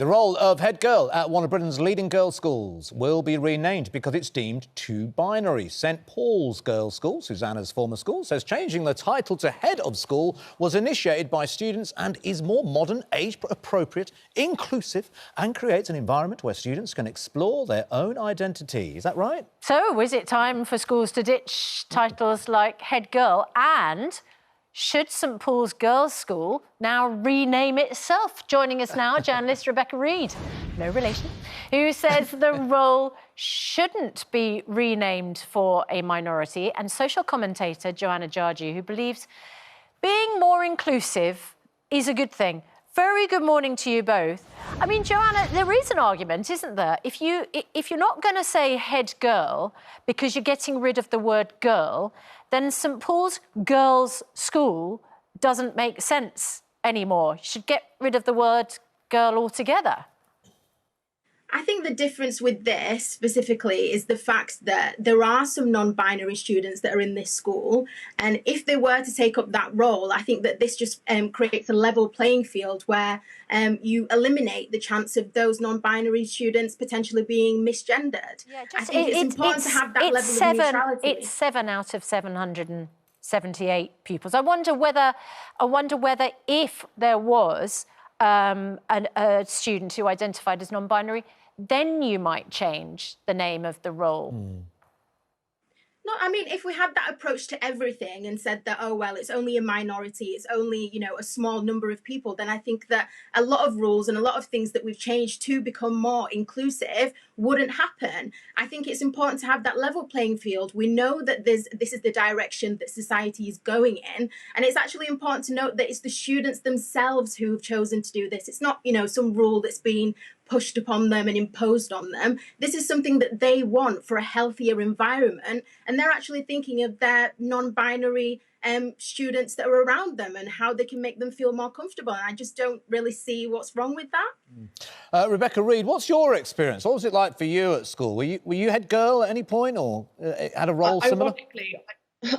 The role of head girl at one of Britain's leading girls' schools will be renamed because it's deemed too binary. St Paul's Girls' School, Susanna's former school, says changing the title to head of school was initiated by students and is more modern, age-appropriate, inclusive and creates an environment where students can explore their own identity. Is that right? So, is it time for schools to ditch titles like head girl, and should St Paul's Girls' School now rename itself? Joining us now, journalist Rebecca Reid, no relation, who says the role shouldn't be renamed for a minority, and social commentator Joanna Jarji, who believes being more inclusive is a good thing. Very good morning to you both. I mean, Joanna, there is an argument, isn't there? If you're not going to say head girl because you're getting rid of the word girl, then St Paul's Girls' School doesn't make sense anymore. You should get rid of the word girl altogether. I think the difference with this specifically is the fact that there are some non-binary students that are in this school, and if they were to take up that role, I think that this just creates a level playing field where you eliminate the chance of those non-binary students potentially being misgendered. Yeah, I think it's important to have that level of neutrality. It's 7 out of 778 pupils. I wonder whether if there was a student who identified as non-binary, then you might change the name of the role. No, I mean, if we had that approach to everything and said that, oh, well, it's only a minority, it's only, a small number of people, then I think that a lot of rules and a lot of things that we've changed to become more inclusive wouldn't happen. I think it's important to have that level playing field. We know that this is the direction that society is going in. And it's actually important to note that it's the students themselves who have chosen to do this. It's not, some rule that's been pushed upon them and imposed on them. This is something that they want for a healthier environment, and they're actually thinking of their non-binary students that are around them and how they can make them feel more comfortable. And I just don't really see what's wrong with that. Rebecca Reid, what's your experience? What was it like for you at school? Were you head girl at any point, or had a role similar?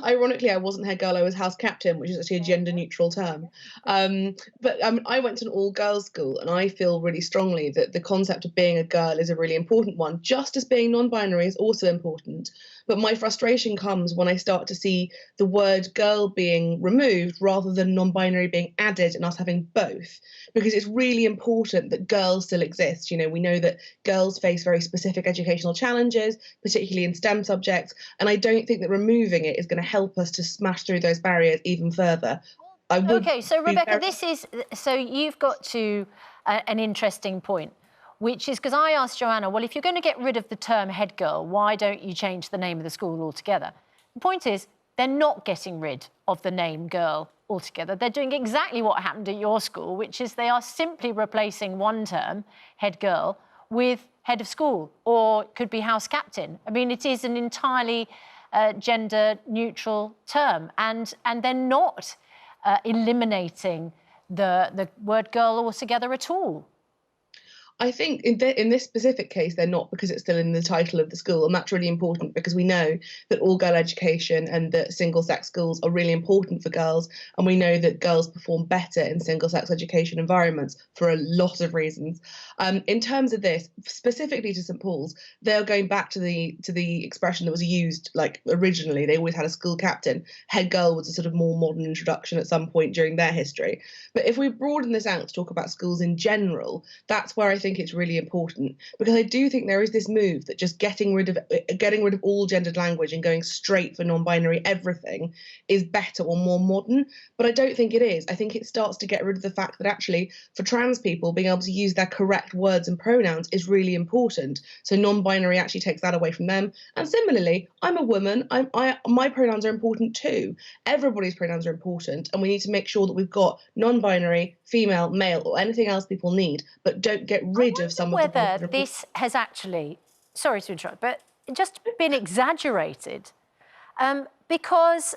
Ironically, I wasn't head girl, I was house captain, which is actually a gender-neutral term. But I went to an all-girls school, and I feel really strongly that the concept of being a girl is a really important one, just as being non-binary is also important. But my frustration comes when I start to see the word girl being removed rather than non-binary being added and us having both, because it's really important that girls still exist. We know that girls face very specific educational challenges, particularly in STEM subjects, and I don't think that removing it is going to help us to smash through those barriers even further. OK, so Rebecca, so you've got to an interesting point, which is because I asked Joanna, well, if you're going to get rid of the term head girl, why don't you change the name of the school altogether? The point is, they're not getting rid of the name girl altogether. They're doing exactly what happened at your school, which is they are simply replacing one term, head girl, with head of school, or it could be house captain. I mean, it is an entirely gender-neutral term, and they're not eliminating the word girl altogether at all. I think in this specific case, they're not, because it's still in the title of the school. And that's really important because we know that all-girl education and that single-sex schools are really important for girls. And we know that girls perform better in single-sex education environments for a lot of reasons. In terms of this, specifically to St Paul's, they're going back to the expression that was used, like originally. They always had a school captain. Head girl was a sort of more modern introduction at some point during their history. But if we broaden this out to talk about schools in general, that's where I think it's really important, because I do think there is this move that just getting rid of all gendered language and going straight for non-binary everything is better or more modern. But I don't think it is. I think it starts to get rid of the fact that actually for trans people, being able to use their correct words and pronouns is really important. So non-binary actually takes that away from them. And similarly, I'm a woman. My pronouns are important too. Everybody's pronouns are important, and we need to make sure that we've got non-binary, female, male, or anything else people need, but don't get rid of some of the... whether this has actually, sorry to interrupt, but just been exaggerated, because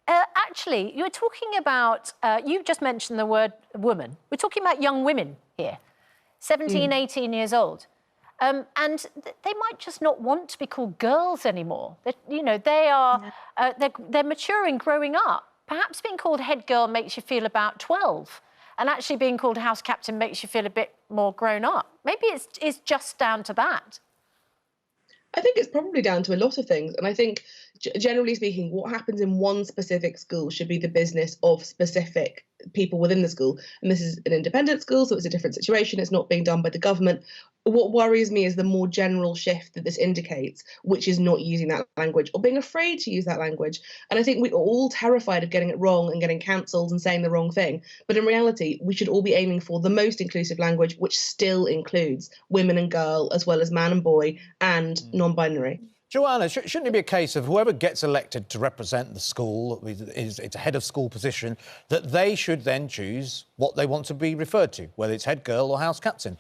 actually you're talking about, you just mentioned the word woman. We're talking about young women here, 17, 18 years old. And they might just not want to be called girls anymore. They are, they're maturing, growing up. Perhaps being called head girl makes you feel about 12. and actually being called house captain makes you feel a bit more grown up. Maybe it's just down to that. I think it's probably down to a lot of things. And I think, generally speaking, what happens in one specific school should be the business of specific people within the school. And this is an independent school, so it's a different situation. It's not being done by the government. What worries me is the more general shift that this indicates, which is not using that language or being afraid to use that language. And I think we're all terrified of getting it wrong and getting cancelled and saying the wrong thing. But in reality, we should all be aiming for the most inclusive language, which still includes women and girl, as well as man and boy, and non-binary. Joanna, shouldn't it be a case of whoever gets elected to represent the school, it's a head of school position, that they should then choose what they want to be referred to, whether it's head girl or house captain?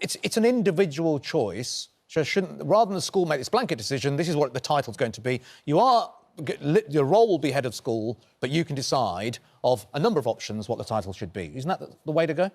It's an individual choice. So rather than the school make this blanket decision, this is what the title's going to be. Your role will be head of school, but you can decide of a number of options what the title should be. Isn't that the way to go?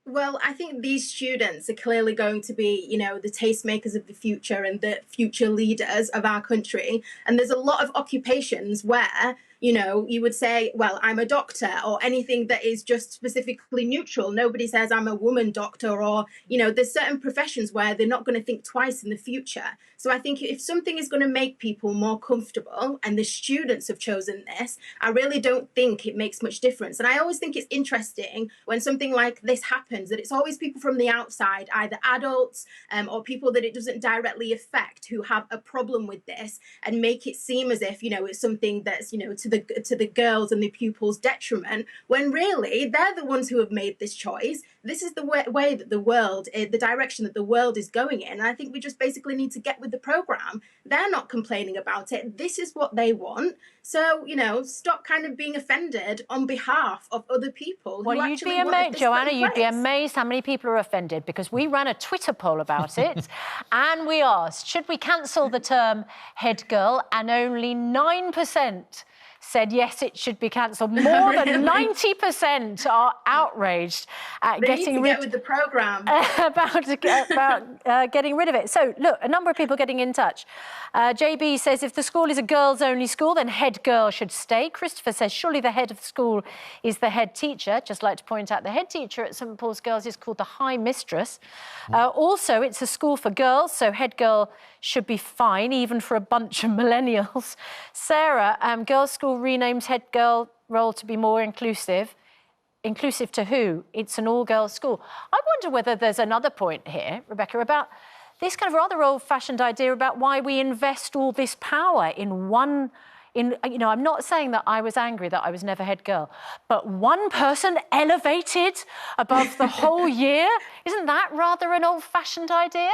Well, I think these students are clearly going to be, you know, the tastemakers of the future and the future leaders of our country. And there's a lot of occupations where, you know, you would say, well, I'm a doctor, or anything that is just specifically neutral. Nobody says I'm a woman doctor, or, you know, there's certain professions where they're not going to think twice in the future. So I think if something is going to make people more comfortable, and the students have chosen this, I really don't think it makes much difference. And I always think it's interesting when something like this happens, that it's always people from the outside, either adults or people that it doesn't directly affect, who have a problem with this and make it seem as if, you know, it's something that's, you know, to the girls and the pupils' detriment, when really they're the ones who have made this choice. This is the way that the world, the direction that the world is going in. And I think we just basically need to get with the program. They're not complaining about it. This is what they want. So, you know, stop kind of being offended on behalf of other people. Well, you'd be amazed, Joanna, you'd be amazed how many people are offended, because we ran a Twitter poll about it and we asked, should we cancel the term head girl? And only 9% said yes, it should be cancelled. More than 90% are outraged at getting rid with the programme about getting rid of it. So look, a number of people getting in touch. JB says if the school is a girls-only school, then head girl should stay. Christopher says surely the head of the school is the head teacher. Just like to point out the head teacher at St Paul's Girls is called the High Mistress. Also, it's a school for girls, so head girl should be fine, even for a bunch of millennials. Sarah, girls' school renames head girl role to be more inclusive. Inclusive to who? It's an all-girls school. I wonder whether there's another point here, Rebecca, about this kind of rather old-fashioned idea about why we invest all this power in one... you know, I'm not saying that I was angry that I was never head girl, but one person elevated above the whole year? Isn't that rather an old-fashioned idea?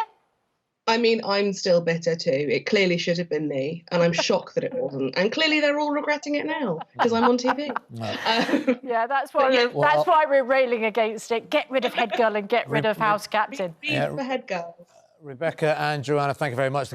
I mean, I'm still bitter too. It clearly should have been me, and I'm shocked that it wasn't. And clearly they're all regretting it now, because I'm on TV. Yeah, that's why we're railing against it. Get rid of head girl and get rid of house captain. For head girl. Rebecca and Joanna, thank you very much.